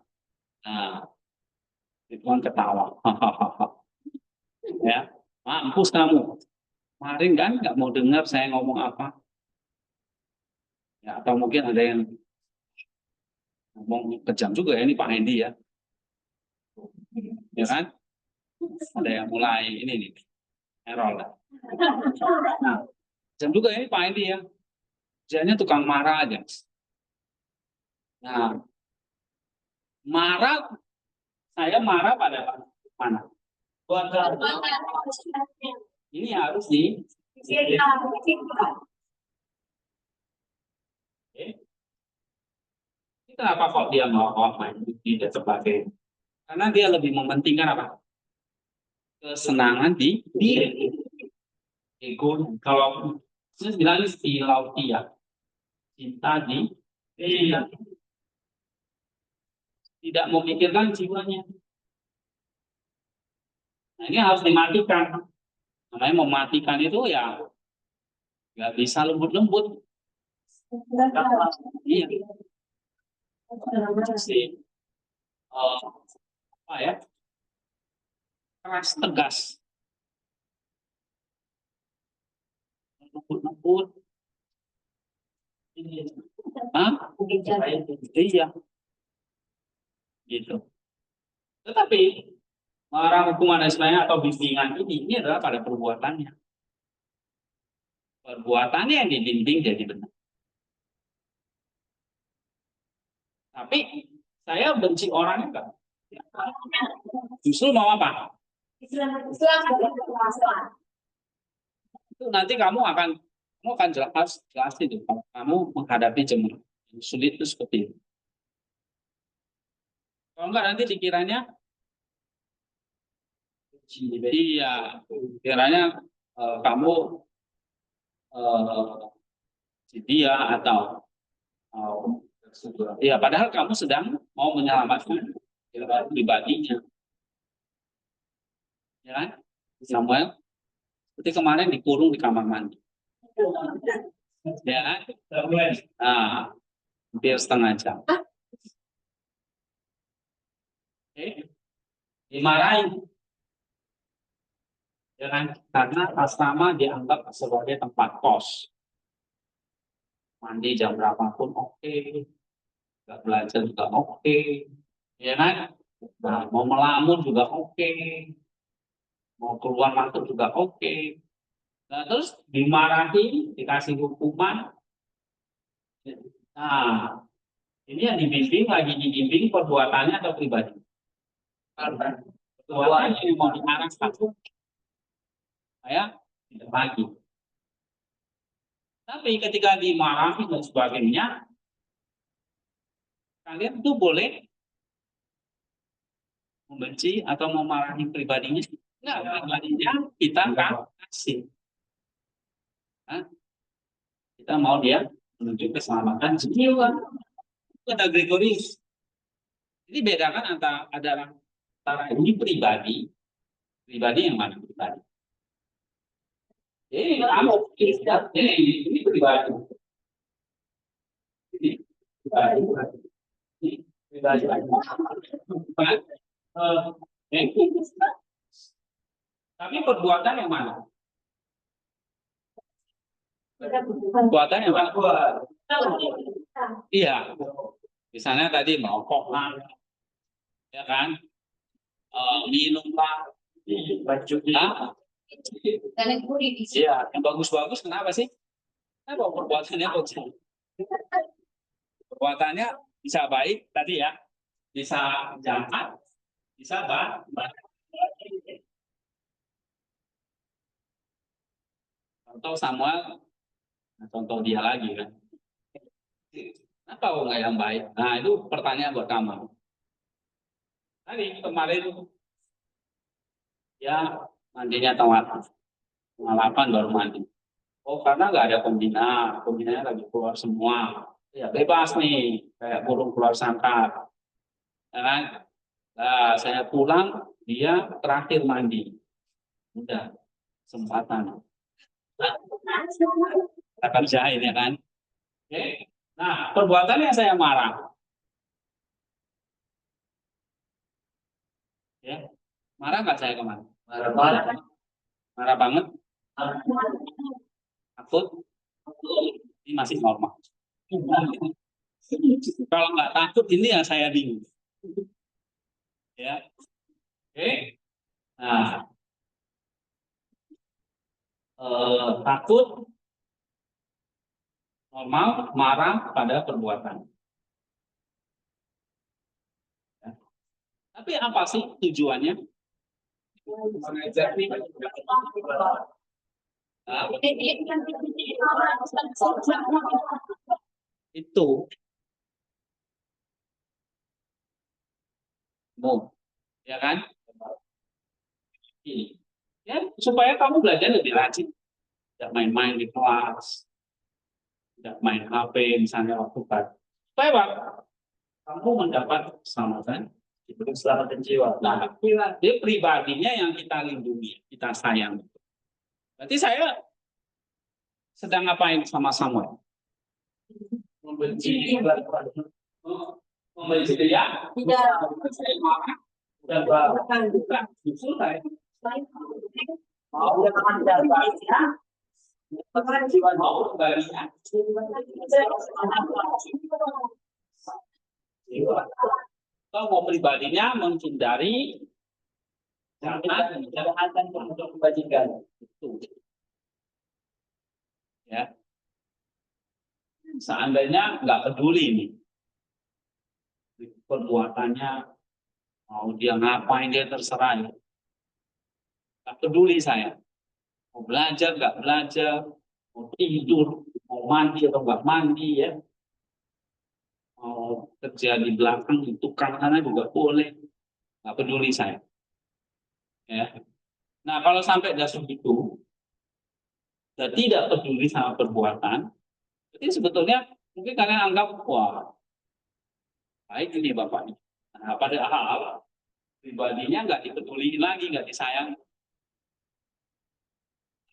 A: Nah, itu kan ketawa, ya, mampus kamu. Kemarin kan nggak mau dengar saya ngomong apa? Ya, atau mungkin ada yang ngomong kejam juga ya ini Pak Hendi ya, ya kan? Ada yang mulai ini nih, error. Nah, kejam juga ini Pak Hendi ya, kerjanya tukang marah aja. Nah, marah, saya marah pada mana? Ini harus di kenapa kok dia mau main tidak sebagai? Karena dia lebih mementingkan apa? Kesenangan di diri. Ego. Kalau saya bilang ya, cinta di diri. Tidak memikirkan jiwanya. Nah, ini harus dimatikan. Namanya mematikan itu ya nggak bisa lembut-lembut. Iya. Apa ya? Keras tegas. Lembut-lembut. Hah? Iya. Gitu. Tetapi melarang hukuman dan sebagainya atau bimbingan ini adalah pada perbuatannya. Perbuatannya yang dibimbing jadi benar. Tapi saya benci orang enggak. Justru mau apa? Itu nanti kamu akan jelas itu kalau kamu menghadapi jemaah yang sulit itu seperti itu. Kalau enggak nanti dikiranya iya, kiranya kamu dia atau ya padahal kamu sedang mau menyelamatkan pribadinya, ya kan? Samuel seperti kemarin dikurung di kamar mandi, ya kan? Nah, hampir setengah jam. Dimarahin, ya kan? Karena asrama dianggap sebagai tempat kos. Mandi jam berapapun oke, nggak belajar juga oke, ya kan? Nah, mau melamun juga oke, mau keluar masuk juga oke. Nah, terus dimarahi, dikasih hukuman. Nah, ini yang dibimbing lagi dibimbing perbuatannya atau pribadi? Perbuatannya yang mau diarahkan. Saya tidak lagi. Tapi ketika dimarahi dan sebagainya, kalian tuh boleh membenci atau memarahi pribadinya. Enggak, pribadinya kita kasih. Nah, kita mau dia menuju keselamatan jiwa. Itu ada Gregorius. Jadi bedakan antara Ini pribadi yang mana pribadi? Kamu ini pribadi. Ini pribadi. Ini pribadi. Tapi perbuatan yang mana? Perbuatan yang mana? Iya. Misalnya tadi merokok lah, ya kan? Minum lah, nah, iya, yang bagus-bagus kenapa sih? Kenapa perbuatannya bagus? Perbuatannya bisa baik tadi ya, bisa jahat, bisa baik. Contoh Samuel, contoh dia lagi kan. Kenapa kok nggak yang baik? Nah itu pertanyaan buat kamu. Tadi kemarin ya mandinya telat, setengah 8 baru mandi. Oh karena nggak ada pembinanya lagi keluar semua. Ya bebas nih, kayak burung keluar sangkar. Ya kan? Nah, saya pulang, dia terakhir mandi. Udah, kesempatan. Kita kerjain ya kan? Oke. Nah, perbuatannya saya marah. Ya, marah nggak saya kemarin? Marah banget. Takut. Ini masih normal. Kalau nggak takut, ini yang saya bingung. Ya, oke. Nah, takut, normal, marah pada perbuatan. Ya. Tapi apa sih tujuannya? Nah, itu mau, ya kan? Ini, ya supaya kamu belajar lebih rajin, tidak main-main di kelas, tidak main HP misalnya waktu pagi. Supaya apa? Kamu mendapat keselamatan keselamatan jiwa. Nah, dia pribadinya yang kita lindungi, kita sayang. Berarti saya sedang ngapain sama Samuel? Membenci, membenci dia. Tidak. Saya marah. Bukan. Justru saya mau mau kembalinya. Kalau mau pribadinya menghindari kejahatan untuk kebajikan itu. Ya. Seandainya nggak peduli nih perbuatannya, mau dia ngapain dia terserah ya. Nggak peduli saya. Mau belajar nggak belajar, mau tidur, mau mandi atau nggak mandi ya. Mau kerja di belakang di tukang sana juga boleh, nggak peduli saya. Ya. Nah kalau sampai dasar itu, dan tidak peduli sama perbuatan, jadi sebetulnya mungkin kalian anggap wah baik ini bapaknya. Nah, padahal pribadinya nggak dipeduli lagi, nggak disayang.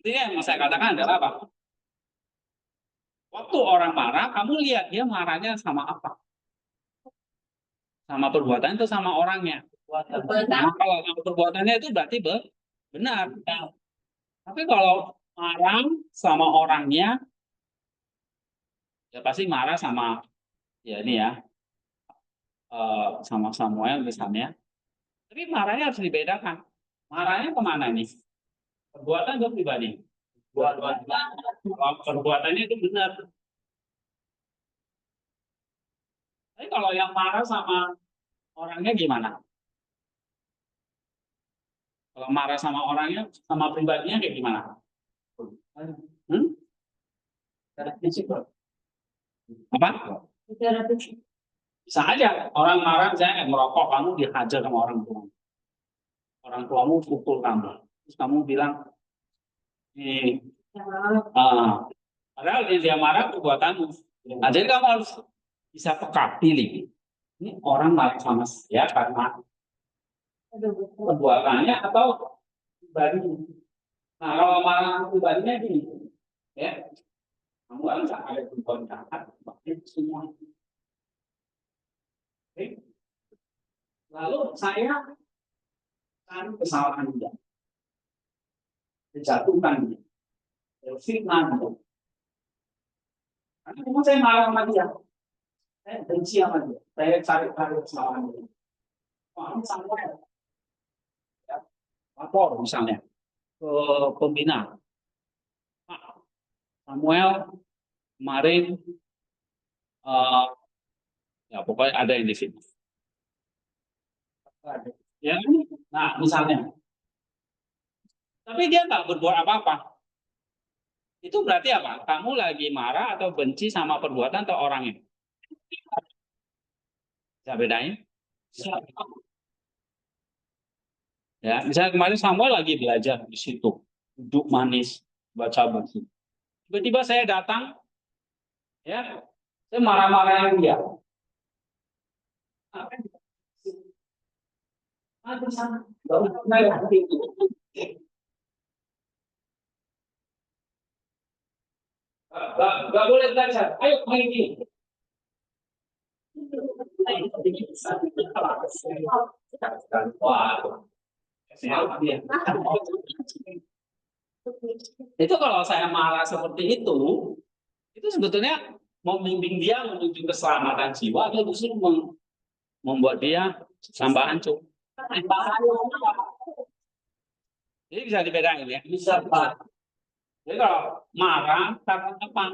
A: Jadi yang saya katakan adalah apa? Waktu orang marah, kamu lihat dia marahnya sama apa? Sama perbuatan itu sama orangnya. Nah, kalau sama perbuatannya itu berarti benar. Tapi kalau marah sama orangnya, ya pasti marah sama ya ini ya sama Samuel misalnya. Tapi marahnya harus dibedakan. Marahnya kemana nih? Perbuatan atau pribadi? Perbuatannya itu benar. Tapi kalau yang marah sama orangnya gimana? Kalau marah sama orangnya, sama pribadinya kayak gimana? Hmm? Apa? Bisa aja orang marah, saya kayak merokok, kamu dihajar sama orang tua. Orang tuamu pukul kamu, terus kamu bilang, padahal dia marah perbuatanmu. Nah, jadi kamu harus bisa peka, pilih. Ini orang marah sama saya karena perbuatannya atau pribadi. Nah, kalau marah pribadinya gini, ya, kamu harus ada perbuatan jahat, bahkan semua. Oke. Lalu saya cari kesalahan dia, dijatuhkan dia, fitnah dia. Karena memang saya marah sama dia, saya benci sama dia, saya cari kesalahan dia. Wah, ini sama ya, lapor misalnya ke pembina. Pak Samuel kemarin eh, ya pokoknya ada yang di sini. Ya, nah misalnya, tapi dia nggak berbuat apa-apa. Itu berarti apa? Kamu lagi marah atau benci sama perbuatan atau orangnya? Bisa bedain? Ya, misalnya kemarin Samuel lagi belajar di situ, duduk manis, baca buku. Tiba-tiba saya datang, ya, saya marah-marahin dia. Gak boleh belajar. Ayo main ini. Wah, itu kalau saya marah seperti itu sebetulnya membimbing dia menuju keselamatan jiwa atau justru membuat dia tambah hancur. Jadi bisa dibedain ya. Bisa Pak. Jadi kalau marah karena apa?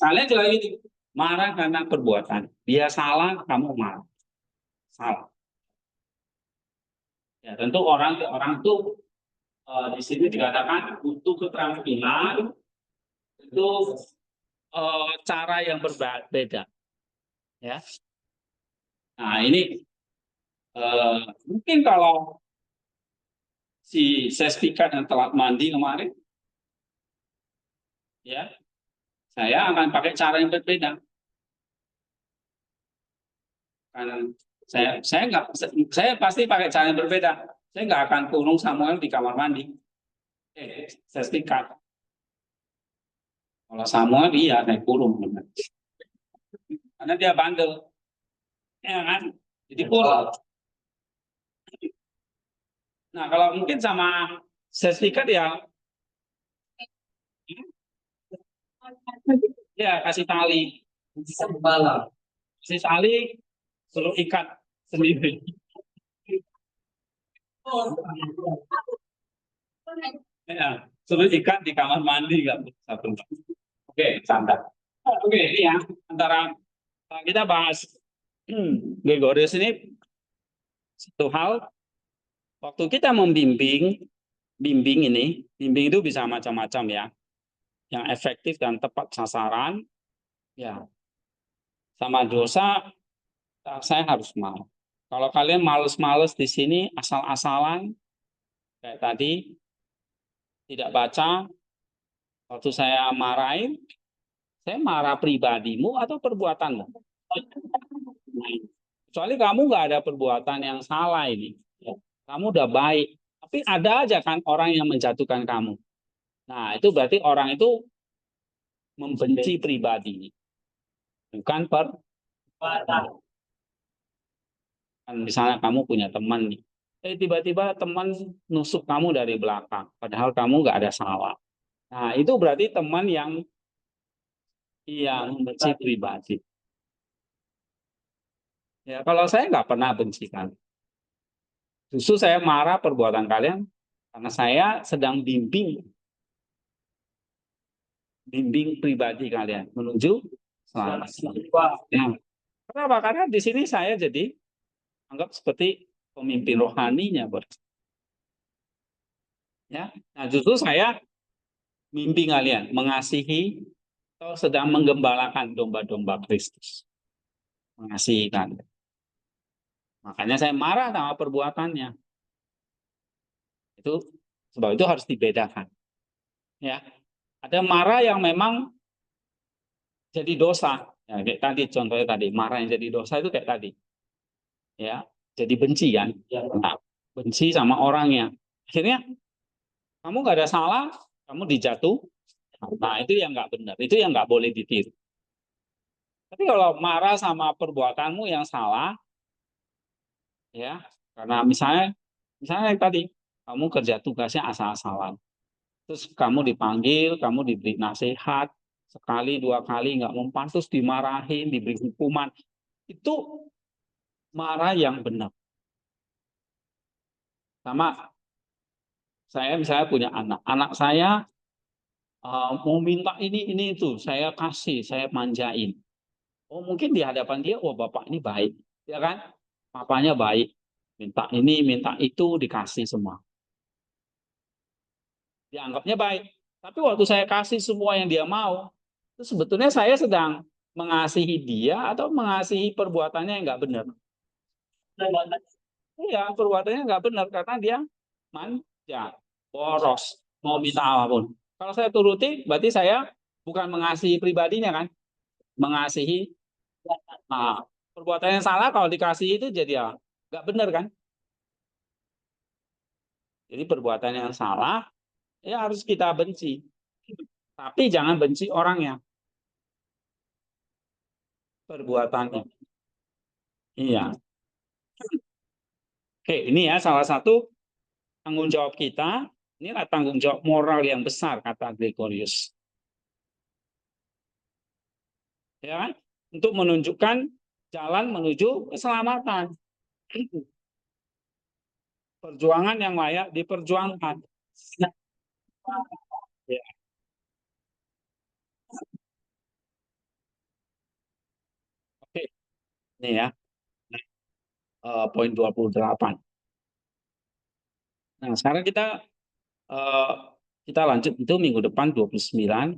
A: Kalian juga gitu. Marah karena perbuatan. Dia salah, kamu marah. Salah. Ya, tentu orang itu di sini dikatakan butuh keterampilan itu cara yang berbeda. Ya. Nah ini mungkin kalau si Sespika yang telat mandi kemarin, ya saya akan pakai cara yang berbeda. Karena saya pasti pakai cara yang berbeda. Saya nggak akan kurung Samuel di kamar mandi. Saya sepikat. Kalau Samuel iya saya kurung. Karena dia bandel. Ya kan? Jadi kurung. Nah kalau mungkin sama saya sepikat ya kasih tali. Kasih tali, suruh ikat sendiri. Ya, suruh ikat di kamar mandi nggak satu. Oke, santai. Oke, ini ya antara kita bahas Gregorius ini satu hal. Waktu kita bimbing itu bisa macam-macam ya. Yang efektif dan tepat sasaran, ya sama dosa, saya harus mau. Kalau kalian males-males di sini asal-asalan, kayak tadi tidak baca, waktu saya marahin, saya marah pribadimu atau perbuatanmu. Kecuali kamu nggak ada perbuatan yang salah ini, kamu udah baik, tapi ada aja kan orang yang menjatuhkan kamu. Nah itu berarti orang itu membenci pribadi, bukan perbuatan. Misalnya kamu punya teman nih, tiba-tiba teman nusuk kamu dari belakang, padahal kamu nggak ada salah. Nah itu berarti teman yang membenci pribadi. Ya kalau saya nggak pernah bencikan, justru saya marah perbuatan kalian karena saya sedang bimbing pribadi kalian menuju selamat. Ya. Kenapa? Karena di sini saya jadi anggap seperti pemimpin rohaninya, ya. Nah, justru saya mimpi kalian mengasihi atau sedang menggembalakan domba-domba Kristus, mengasihi kalian. Makanya saya marah sama perbuatannya. Itu sebab itu harus dibedakan. Ya, ada marah yang memang jadi dosa. Ya, kayak tadi contohnya tadi marah yang jadi dosa itu kayak tadi. ya, jadi benci kan,
B: Ya.
A: nah, benci sama orangnya, akhirnya kamu nggak ada salah, kamu dijatuh, nah itu yang nggak benar, itu yang nggak boleh ditiru. Tapi kalau marah sama perbuatanmu yang salah, ya, karena misalnya tadi kamu kerja tugasnya asal-asalan, terus kamu dipanggil, kamu diberi nasihat sekali dua kali nggak mempan, terus dimarahin, diberi hukuman, itu marah yang benar. Sama saya misalnya punya anak, anak saya mau minta ini itu, saya kasih, saya manjain. Oh mungkin di hadapan dia, oh bapak ini baik, ya kan? Papanya baik, minta ini, minta itu, dikasih semua. Dianggapnya baik. Tapi waktu saya kasih semua yang dia mau, itu sebetulnya saya sedang mengasihi dia atau mengasihi perbuatannya yang nggak benar. Iya, perbuatannya nggak benar karena dia manja, boros, mau minta apapun. Kalau saya turuti, berarti saya bukan mengasihi pribadinya kan, mengasihi. Nah, perbuatan yang salah kalau dikasih itu jadi ya nggak benar kan. Jadi perbuatan yang salah ya harus kita benci. Tapi jangan benci orangnya, perbuatannya. Iya. Oke, ini ya salah satu tanggung jawab kita. Inilah tanggung jawab moral yang besar kata Gregorius. Ya kan? Untuk menunjukkan jalan menuju keselamatan. Perjuangan yang layak diperjuangkan. Ya, oke, ini ya, poin 28. Nah, sekarang kita lanjut itu minggu depan 29.